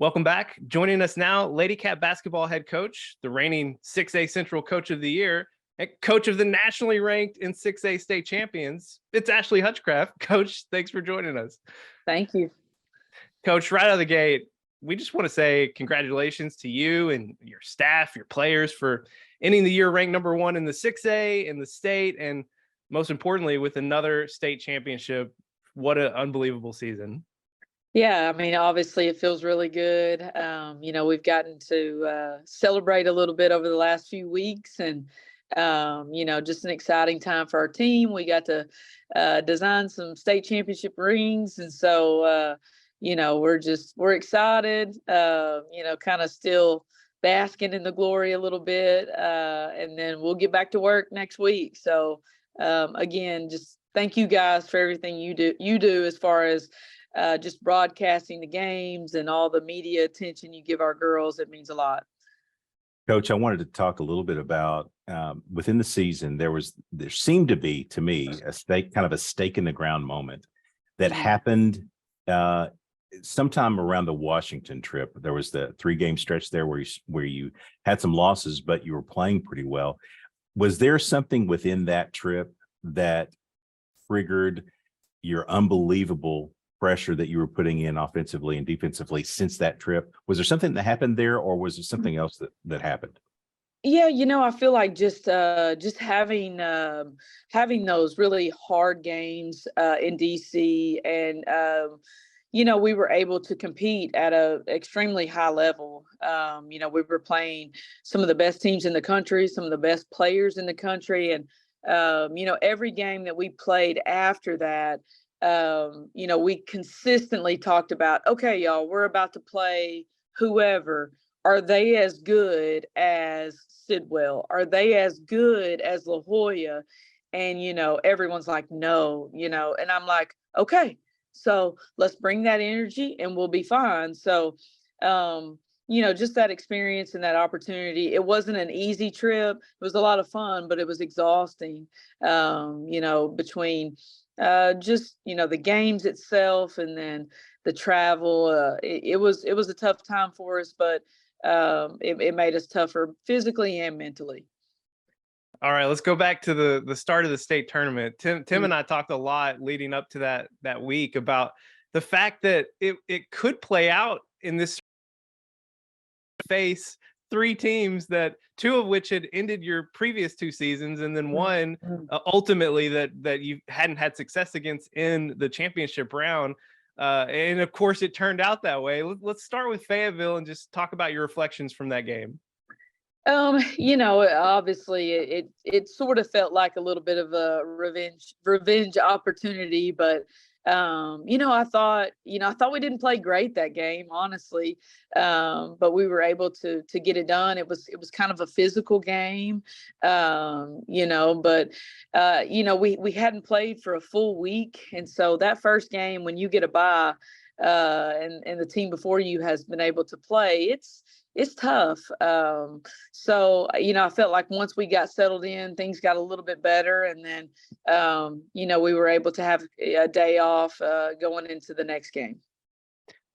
Welcome back. Joining us now, Lady Cat basketball head coach, the reigning 6A Central Coach of the Year, and coach of the nationally ranked and 6A state champions. It's Ashley Hutchcraft. Coach, thanks for joining us. Thank you. Coach, right out of the gate, we just want to say congratulations to you and your staff, your players for ending the year ranked number 1 in the 6A in the state, and most importantly, with another state championship. What an unbelievable season. Yeah, I mean, obviously it feels really good. We've gotten to celebrate a little bit over the last few weeks, and just an exciting time for our team. We got to design some state championship rings, and so we're excited. Kind of still basking in the glory a little bit, and then we'll get back to work next week. So again, just thank you guys for everything you do as far as just broadcasting the games and all the media attention you give our girls. It means a lot. Coach, I wanted to talk a little bit about within the season, there seemed to be, to me, a stake in the ground moment that happened sometime around the Washington trip. There was the 3-game stretch there where you had some losses, but you were playing pretty well. Was there something within that trip that triggered your unbelievable pressure that you were putting in offensively and defensively since that trip? Was there something that happened there, or was there something else that happened? Yeah, I feel like just having those really hard games in DC, and we were able to compete at a extremely high level. We were playing some of the best teams in the country, some of the best players in the country, and every game that we played after that, we consistently talked about, okay, y'all, we're about to play whoever. Are they as good as Sidwell? Are they as good as La Jolla? And, everyone's like, no, and I'm like, okay, so let's bring that energy and we'll be fine. So, just that experience and that opportunity. It wasn't an easy trip. It was a lot of fun, but it was exhausting, between the games itself and then the travel. It was a tough time for us, but it made us tougher physically and mentally. All right, let's go back to the start of the state tournament. Tim and I talked a lot leading up to that week about the fact that it could play out in this face 3 teams, that 2 of which had ended your previous 2 seasons, and then one ultimately that you hadn't had success against in the championship round. And of course, it turned out that way. Let's start with Fayetteville and just talk about your reflections from that game. Obviously it sort of felt like a little bit of a revenge opportunity, but I thought we didn't play great that game, honestly. But we were able to get it done. It was kind of a physical game, but we hadn't played for a full week. And so that first game, when you get a bye, and the team before you has been able to play, it's tough. I felt like once we got settled in, things got a little bit better. And then, we were able to have a day off going into the next game.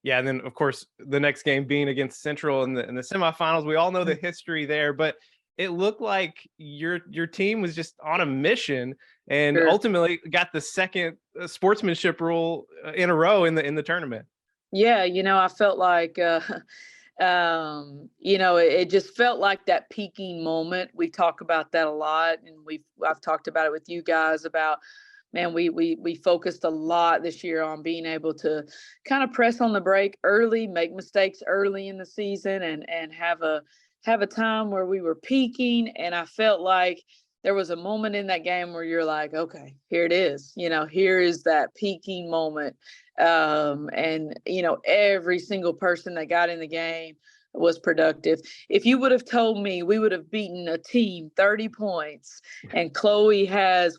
Yeah. And then, of course, the next game being against Central in the semifinals. We all know the history there, but it looked like your team was just on a mission and ultimately got the second sportsmanship rule in a row in the tournament. Yeah. I felt like, it just felt like that peaking moment. We talk about that a lot, and I've talked about it with you guys about, man, we focused a lot this year on being able to kind of press on the brake early, make mistakes early in the season, and have a time where we were peaking. And I felt like there was a moment in that game where you're like, okay, here it is. Here is that peaking moment. Every single person that got in the game was productive. If you would have told me we would have beaten a team 30 points and Chloe has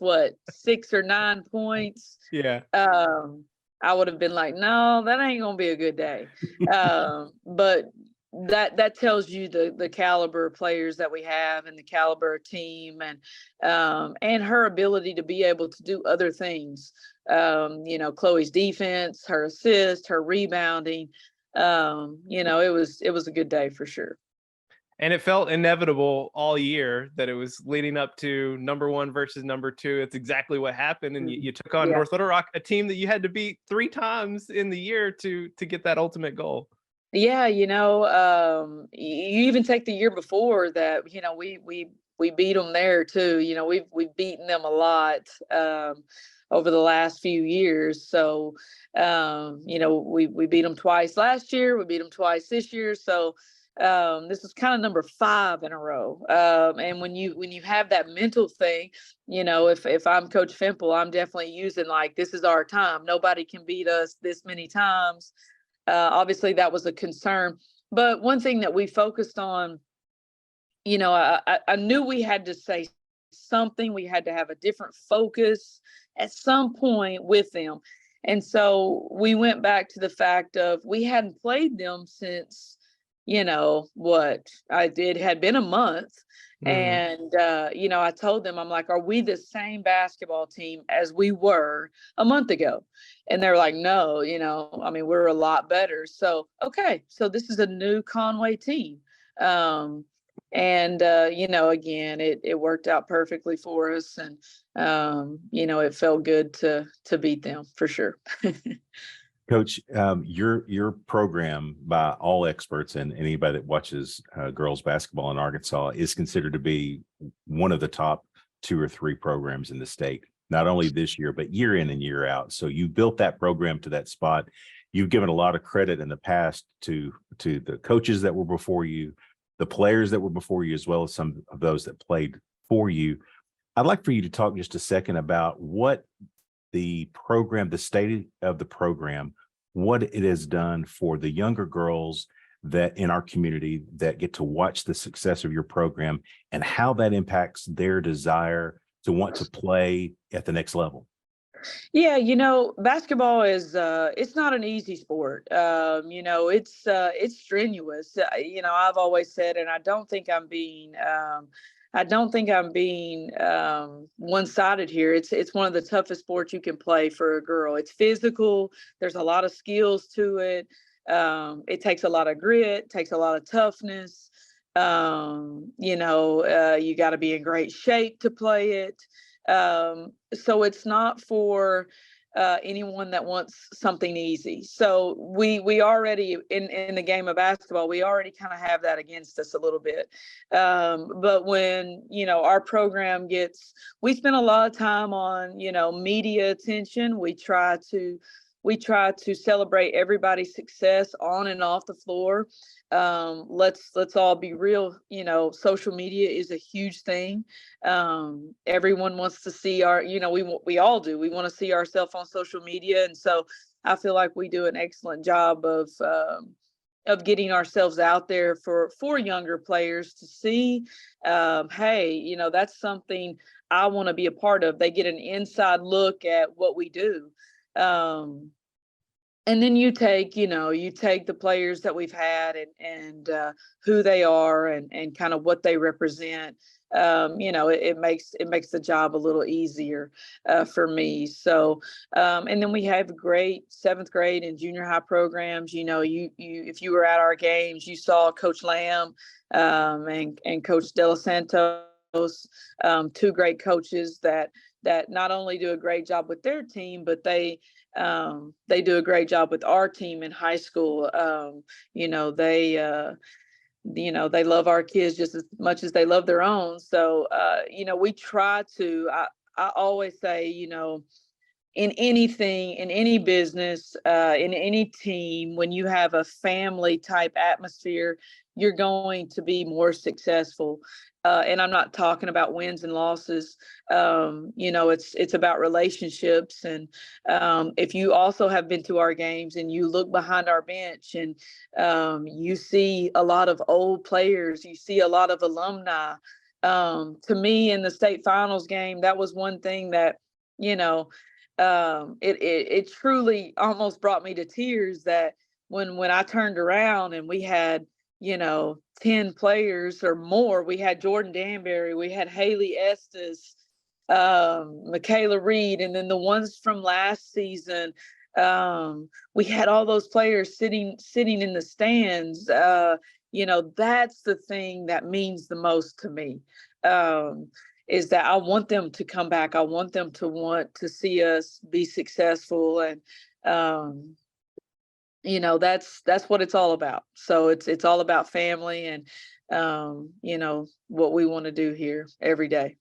6 or 9 points. Yeah. I would have been like, no, that ain't going to be a good day. But that tells you the caliber of players that we have and the caliber of team, and her ability to be able to do other things. Chloe's defense, her assist, her rebounding. it was a good day for sure. And it felt inevitable all year that it was leading up to number 1 versus number 2. It's exactly what happened. And you took on North Little Rock, a team that you had to beat 3 times in the year to get that ultimate goal. Yeah, you even take the year before that, we beat them there too. We've beaten them a lot over the last few years. So, we beat them twice last year. We beat them twice this year. So, this is kind of number 5 in a row. And when you have that mental thing, if I'm Coach Fimple, I'm definitely using like, this is our time. Nobody can beat us this many times. Obviously, that was a concern. But one thing that we focused on, I knew we had to say something. We had to have a different focus at some point with them. And so we went back to the fact of we hadn't played them since, it had been a month. And, I told them, I'm like, are we the same basketball team as we were a month ago? And they're like, no, we're a lot better. So, okay. So this is a new Conway team. Again, it worked out perfectly for us. And, it felt good to beat them for sure. Coach, your program by all experts and anybody that watches girls basketball in Arkansas is considered to be one of the top 2 or 3 programs in the state, not only this year, but year in and year out. So you built that program to that spot. You've given a lot of credit in the past to the coaches that were before you, the players that were before you, as well as some of those that played for you. I'd like for you to talk just a second about what the program, the state of the program, what it has done for the younger girls that in our community that get to watch the success of your program and how that impacts their desire to want to play at the next level. Yeah, basketball is it's not an easy sport. It's strenuous. I've always said, and I don't think I'm being one-sided here. It's one of the toughest sports you can play for a girl. It's physical. There's a lot of skills to it. It takes a lot of grit, takes a lot of toughness. You got to be in great shape to play it. So it's not for anyone that wants something easy. So we already in the game of basketball, we already kind of have that against us a little bit. But when, our program we spend a lot of time on, media attention. We try to celebrate everybody's success on and off the floor. Let's all be real. Social media is a huge thing. Everyone wants to see we all do. We want to see ourselves on social media. And so I feel like we do an excellent job of getting ourselves out there for younger players to see, hey, that's something I want to be a part of. They get an inside look at what we do. And then you take the players that we've had and who they are and kind of what they represent. It makes the job a little easier for me. So, and then we have great 7th grade and junior high programs. If you were at our games, you saw Coach Lamb and Coach De Los Santos, 2 great coaches that not only do a great job with their team, but they do a great job with our team in high school. They love our kids just as much as they love their own. So, we try to, I always say, in anything, in any business, in any team, when you have a family type atmosphere, you're going to be more successful. And I'm not talking about wins and losses. It's about relationships. And if you also have been to our games and you look behind our bench and you see a lot of old players, you see a lot of alumni. To me, in the state finals game, that was one thing that, it truly almost brought me to tears that when I turned around and we had 10 players or more. We had Jordan Danbury, we had Haley Estes, Michaela Reed, and then the ones from last season, We had all those players sitting in the stands. That's the thing that means the most to me, is that I want them to come back. I want them to want to see us be successful. And, that's what it's all about. So it's all about family and, what we want to do here every day.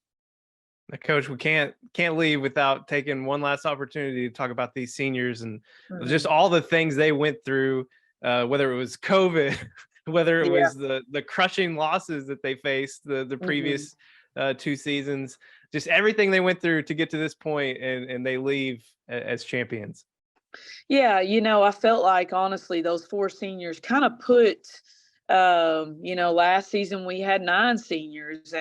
Coach, we can't leave without taking one last opportunity to talk about these seniors and just all the things they went through, whether it was COVID, whether it was the crushing losses that they faced the previous 2 seasons, just everything they went through to get to this point, and they leave as champions. Yeah, I felt like, honestly, those 4 seniors kind of put, last season we had 9 seniors,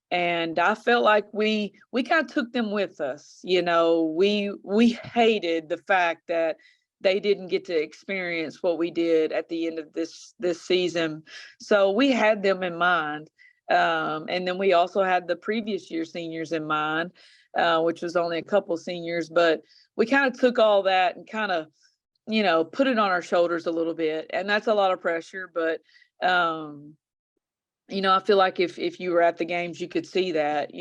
and I felt like we kind of took them with us. We hated the fact that they didn't get to experience what we did at the end of this season. So we had them in mind. And then we also had the previous year seniors in mind, which was only a couple seniors, but we kind of took all that and kind of, put it on our shoulders a little bit. And that's a lot of pressure, but, I feel like if you were at the games, you could see that,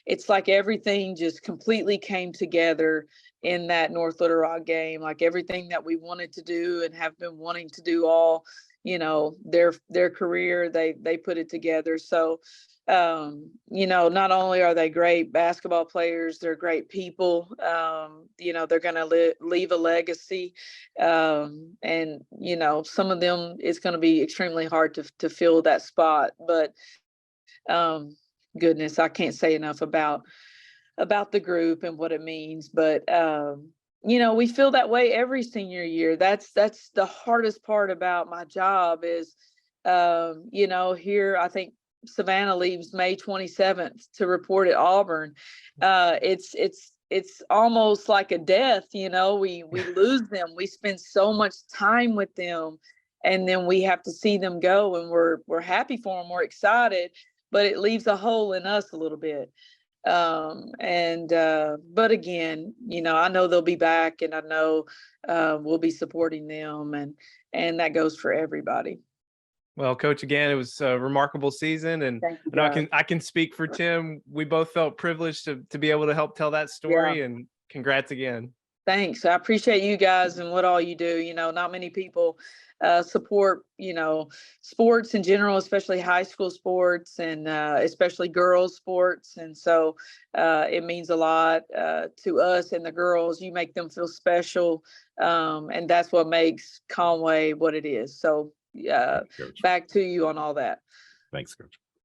it's like everything just completely came together in that North Little Rock game. Like everything that we wanted to do and have been wanting to do all, their career, they put it together. So, not only are they great basketball players, they're great people. They're going to leave a legacy. And, some of them, it's going to be extremely hard to fill that spot. But goodness, I can't say enough about the group and what it means. But, we feel that way every senior year. That's the hardest part about my job is, here, I think Savannah leaves May 27th to report at Auburn. It's almost like a death. We lose them. We spend so much time with them, and then we have to see them go, and we're happy for them. We're excited, but it leaves a hole in us a little bit. But again, I know they'll be back, and I know we'll be supporting them, and that goes for everybody. Well, Coach, again, it was a remarkable season, and I can speak for Tim. We both felt privileged to be able to help tell that story, and congrats again. Thanks. I appreciate you guys and what all you do. Not many people support, sports in general, especially high school sports, and especially girls sports. And so it means a lot to us and the girls. You make them feel special, and that's what makes Conway what it is. So back to you on all that. Thanks, Coach.